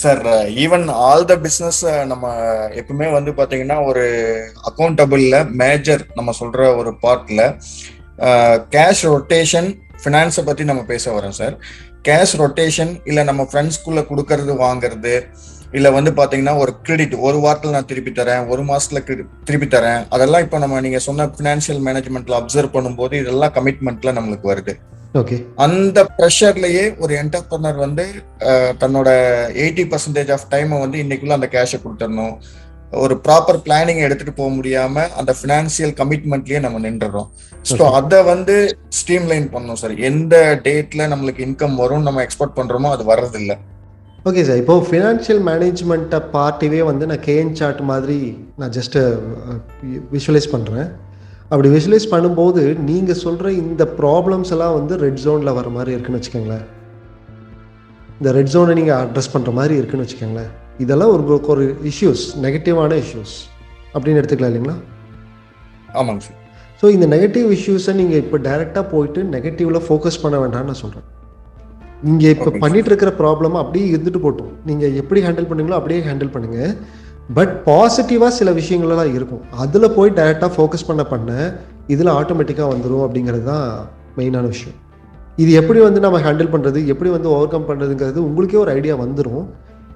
Sir, even all the business நம்ம எப்பவுமே வந்து பாத்தீங்கன்னா ஒரு அக்கௌண்டபிள்ல மேஜர் நம்ம சொல்ற ஒரு பார்ட்ல கேஷ் ரொட்டேஷன், ஃபினான்ஸை பத்தி நம்ம பேச வரோம் சார். கேஷ் ரொட்டேஷன் இல்ல நம்ம ஃப்ரெண்ட்ஸ்குள்ள கொடுக்கறது வாங்குறது, இல்ல வந்து பாத்தீங்கன்னா ஒரு கிரெடிட் ஒரு வாரத்துல நான் திருப்பி தரேன், ஒரு மாசத்துல திருப்பி தரேன், அதெல்லாம் இப்போ நம்ம நீங்க சொன்ன பினான்சியல் மேனேஜ்மெண்ட்ல அப்சர்வ் பண்ணும்போது இதெல்லாம் கமிட்மெண்ட்ல நம்மளுக்கு வருது. ஓகே. அந்த ப்ரெஷர்லயே ஒரு என்டர்பிரனர் வந்து தன்னோட 80% ஆஃப் டைமை வந்து இன்னைக்குள்ள அந்த கேஷை கொடுத்துடணும், ஒரு ப்ராப்பர் பிளானிங் எடுத்துட்டு போக முடியாம அந்த பினான்சியல் கமிட்மெண்ட்லயே நம்ம நின்றுறோம். ஸோ அதை வந்து ஸ்ட்ரீம்லைன் பண்ணணும் சார். எந்த டேட்ல நம்மளுக்கு இன்கம் வரும் நம்ம எக்ஸ்பெக்ட் பண்றோமோ அது வர்றதில்லை. ஓகே சார், இப்போ ஃபினான்ஷியல் மேனேஜ்மெண்ட்டை பார்ட்டிவே வந்து நான் கேஎன் சார்ட் மாதிரி நான் ஜஸ்ட்டு விஷுவலைஸ் பண்ணுறேன். அப்படி விஷுவலைஸ் பண்ணும்போது நீங்கள் சொல்கிற இந்த ப்ராப்ளம்ஸ் எல்லாம் வந்து ரெட் ஜோனில் வர மாதிரி இருக்குன்னு வச்சுக்கோங்களேன். இந்த ரெட் ஜோனை நீங்கள் அட்ரஸ் பண்ணுற மாதிரி இருக்குன்னு வச்சுக்கோங்களேன். இதெல்லாம் ஒரு இஷ்யூஸ், நெகட்டிவான இஷ்யூஸ் அப்படின்னு எடுத்துக்கலாம் இல்லைங்களா? ஆமாங்க சார். ஸோ இந்த நெகட்டிவ் இஷ்யூஸை நீங்கள் இப்போ டைரெக்டாக போயிட்டு நெகட்டிவில் ஃபோக்கஸ் பண்ண வேண்டாம்னு நான் சொல்கிறேன். நீங்கள் இப்போ பண்ணிட்டு இருக்கிற ப்ராப்ளம் அப்படியே இருந்துட்டு போட்டோம், நீங்கள் எப்படி ஹேண்டில் பண்ணுங்களோ அப்படியே ஹேண்டில் பண்ணுங்கள். பட் பாசிட்டிவாக சில விஷயங்கள்லாம் இருக்கும், அதில் போய் டைரெக்டாக ஃபோக்கஸ் பண்ண இதில் ஆட்டோமேட்டிக்காக வந்துடும் அப்படிங்கிறது தான் மெயினான விஷயம். இது எப்படி வந்து நம்ம ஹேண்டில் பண்ணுறது, எப்படி வந்து ஓவர் கம் பண்ணுறதுங்கிறது உங்களுக்கே ஒரு ஐடியா வந்துடும்.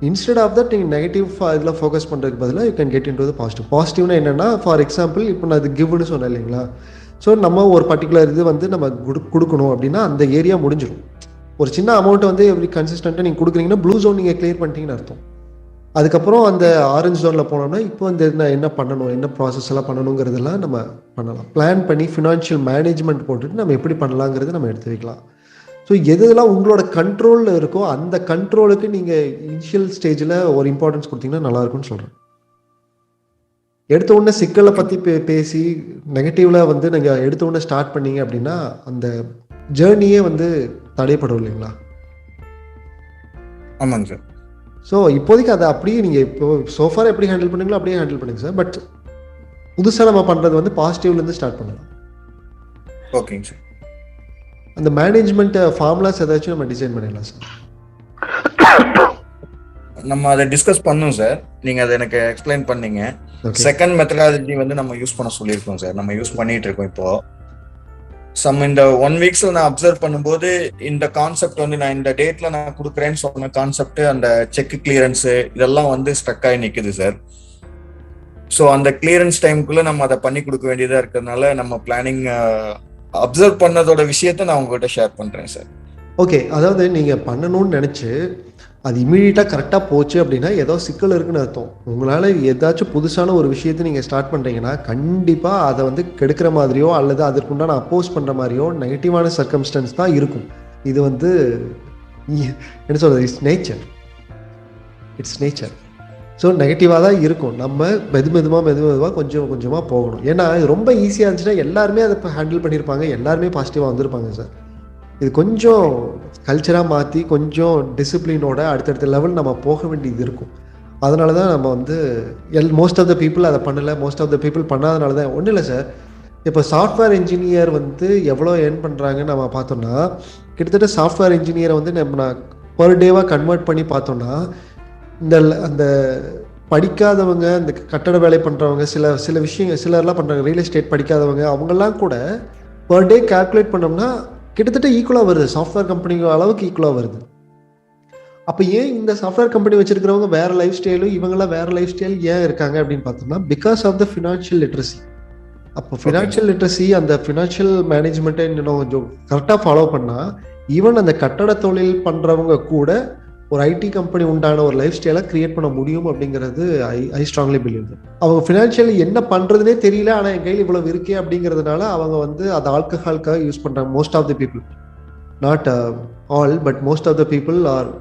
இன்ஸ்டெட் ஆஃப் தட் நீங்கள் நெகட்டிவ் இதில் ஃபோக்கஸ் பண்ணுறதுக்கு பதிலாக you can get into the positive. பாசிட்டிவ்னா என்னென்னா, ஃபார் எக்ஸாம்பிள் இப்போ நான் இது கிவ்னு சொன்னேன் இல்லைங்களா? ஸோ நம்ம ஒரு பர்டிகுலர் இது வந்து நம்ம கொடுக்கணும் அப்படின்னா அந்த ஏரியா முடிஞ்சிடும். ஒரு சின்ன அமௌண்ட்டை வந்து எப்படி கன்சிஸ்டண்ட்டாக நீங்கள் கொடுக்குறீங்கன்னா ப்ளூ ஜோன் நீங்கள் கிளியர் பண்ணிட்டீங்கன்னு அர்த்தம். அதுக்கப்புறம் அந்த ஆரஞ்சு ஜோனில் போனோம்னா இப்போ இந்த என்ன பண்ணணும், என்ன ப்ராசஸ் எல்லாம் பண்ணணுங்கிறதெல்லாம் நம்ம பண்ணலாம். பிளான் பண்ணி ஃபினான்ஷியல் மேனேஜ்மெண்ட் போட்டுட்டு நம்ம எப்படி பண்ணலாங்கிறது நம்ம எடுத்து வைக்கலாம். ஸோ எதெல்லாம் உங்களோட கண்ட்ரோலில் இருக்கோ அந்த கண்ட்ரோலுக்கு நீங்கள் இனிஷியல் ஸ்டேஜில் ஒரு இம்பார்ட்டன்ஸ் கொடுத்தீங்கன்னா நல்லாயிருக்கும்னு சொல்கிறேன். எடுத்த உடனே சிக்கலை பற்றி பேசி நெகட்டிவில் வந்து நீங்கள் எடுத்த உடனே ஸ்டார்ட் பண்ணீங்க அப்படின்னா அந்த ஜேர்னியே வந்து தடைப்படும் இல்லைங்களா? ஆமாங்க சார். ஸோ இப்போதைக்கு அதை அப்படியே நீங்கள் இப்போ சோஃபார் எப்படி ஹேண்டில் பண்ணுங்களோ அப்படியே ஹேண்டில் பண்ணுங்க சார். பட் புதுசாக நம்ம பண்ணுறது வந்து பாசிட்டிவ்லேருந்து ஸ்டார்ட் பண்ணலாம். ஓகேங்க சார். அந்த மேனேஜ்மெண்ட் ஃபார்முலாஸ் ஏதாச்சும் நம்ம டிசைன் பண்ணிடலாம் சார். நம்ம அதை டிஸ்கஸ் பண்ணோம் சார், நீங்கள் அதை எனக்கு எக்ஸ்பிளைன் பண்ணீங்க. செகண்ட் மெத்தடாலஜி வந்து நம்ம யூஸ் பண்ண சொல்லியிருக்கோம் சார், நம்ம யூஸ் பண்ணிட்டு இருக்கோம் இப்போ. இந்த 1 வீக்ஸ்ல நான் அப்சர்வ் பண்ணும்போது இந்த கான்செப்ட் வந்து நான் இந்த டேட்ல நான் கொடுக்குறேன்னு சொன்ன கான்செப்ட், அந்த செக் கிளியரன்ஸ் இதெல்லாம் வந்து ஸ்ட்ரக் ஆகி நிக்குது சார். ஸோ அந்த கிளியரன்ஸ் டைமுக்குள்ள நம்ம அதை பண்ணி கொடுக்க வேண்டியதா இருக்கிறதுனால நம்ம பிளானிங் அப்சர்வ் பண்ணதோட விஷயத்த நான் உங்ககிட்ட ஷேர் பண்றேன் சார். ஓகே, அதாவது நீங்கள் பண்ணணும்னு நினச்சி அது இமீடியட்டாக கரெக்டாக போச்சு அப்படின்னா ஏதோ சிக்கல் இருக்குன்னு அர்த்தம். உங்களால் ஏதாச்சும் புதுசான ஒரு விஷயத்தை நீங்கள் ஸ்டார்ட் பண்ணுறீங்கன்னா கண்டிப்பாக அதை வந்து கெடுக்கிற மாதிரியோ அல்லது அதற்குண்டான அப்போஸ் பண்ணுற மாதிரியோ நெகட்டிவான சர்க்கம்ஸ்டன்ஸ் தான் இருக்கும். இது வந்து என்ன சொல்கிறது, இட்ஸ் நேச்சர். ஸோ நெகட்டிவாக தான் இருக்கும். நம்ம மெதுவாக கொஞ்சமாக போகணும். ஏன்னா இது ரொம்ப ஈஸியாக இருந்துச்சுன்னா எல்லாருமே அதை இப்போ ஹேண்டில் பண்ணியிருப்பாங்க, எல்லாருமே பாசிட்டிவாக வந்திருப்பாங்க சார். இது கொஞ்சம் கல்ச்சராக மாற்றி கொஞ்சம் டிசிப்ளினோட அடுத்தடுத்த லெவல் நம்ம போக வேண்டியது இருக்கும். அதனால தான் நம்ம வந்து மோஸ்ட் ஆஃப் த பீப்புள் அதை பண்ணலை, மோஸ்ட் ஆஃப் த பீப்புள் பண்ணாதனால தான். ஒன்றும் இல்லை சார், இப்போ சாஃப்ட்வேர் இன்ஜினியர் வந்து எவ்வளோ ஏர்ன் பண்ணுறாங்கன்னு நம்ம பார்த்தோம்னா, கிட்டத்தட்ட சாஃப்ட்வேர் இன்ஜினியரை வந்து நம்ம பர் டேவாக கன்வெர்ட் பண்ணி பார்த்தோம்னா, அந்த படிக்காதவங்க, இந்த கட்டட வேலை பண்ணுறவங்க, சில விஷயங்கள் சிலர்லாம் பண்ணுறாங்க, ரியல் எஸ்டேட் படிக்காதவங்க, அவங்கெல்லாம் கூட பர் டே கால்குலேட் பண்ணோம்னா கிட்டத்தட்ட ஈக்குவலாக வருது, சாஃப்ட்வேர் கம்பெனி அளவுக்கு ஈக்குவலாக வருது. அப்போ ஏன் இந்த சாஃப்ட்வேர் கம்பெனி வச்சிருக்கிறவங்க வேற லைஃப் ஸ்டைலும் இவங்கெல்லாம் வேற லைஃப் ஸ்டைல் ஏன் இருக்காங்க அப்படின்னு பார்த்தோம்னா, because of the financial literacy. அப்போ ஃபினான்ஷியல் லிட்ரஸி, அந்த ஃபினான்ஷியல் மேனேஜ்மெண்ட்டை இன்னும் கொஞ்சம் கரெக்டாக ஃபாலோ பண்ணால் ஈவன் அந்த கட்டட தொழில் பண்ணுறவங்க கூட ஒரு ஐடி கம்பெனி உண்டான ஒரு லைஃப் ஸ்டைலை கிரியேட் பண்ண முடியும் அப்படிங்கிறது ஐ ஸ்ட்ராங்லி பிலீவ். அவங்க ஃபினான்ஷியலி என்ன பண்ணுறதுனே தெரியல, ஆனால் என் கையில் இவ்வளோ இருக்கே அப்படிங்கிறதுனால அவங்க வந்து அதை ஆல்கஹாலுக்காக யூஸ் பண்ணுறாங்க. Most of the people, not all, but most of the people are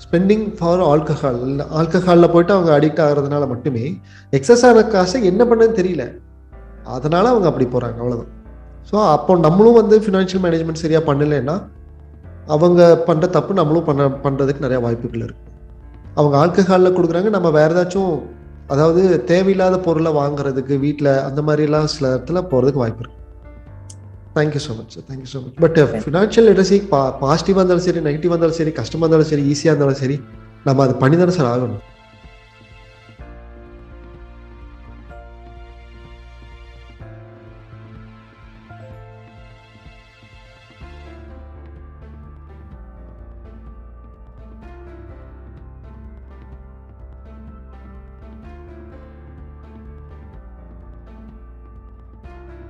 spending for alcohol. ஆல்கஹாலில் போயிட்டு அவங்க அடிக்ட் ஆகிறதுனால மட்டுமே எக்ஸஸ் ஆன காசை என்ன பண்ணன்னு தெரியல, அதனால அவங்க அப்படி போகிறாங்க, அவ்வளோதான். ஸோ அப்போ நம்மளும் வந்து ஃபினான்ஷியல் மேனேஜ்மெண்ட் சரியாக பண்ணலைன்னா அவங்க பண்ணுற தப்பு நம்மளும் பண்ணுறதுக்கு நிறையா வாய்ப்புகள் இருக்குது. அவங்க ஆல்கஹாலில் கொடுக்குறாங்க, நம்ம வேறு ஏதாச்சும் அதாவது தேவையில்லாத பொருளை வாங்குறதுக்கு வீட்டில் அந்த மாதிரிலாம் சில இடத்துல போகிறதுக்கு வாய்ப்பு இருக்குது. Thank you so much sir, thank you so much. But financial literacy பாசிட்டிவாக இருந்தாலும் சரி, நெகட்டிவாக இருந்தாலும் சரி, கஷ்டமாக இருந்தாலும் சரி, ஈஸியாக இருந்தாலும் சரி, நம்ம அது பண்ணி தானே சார் ஆகணும்.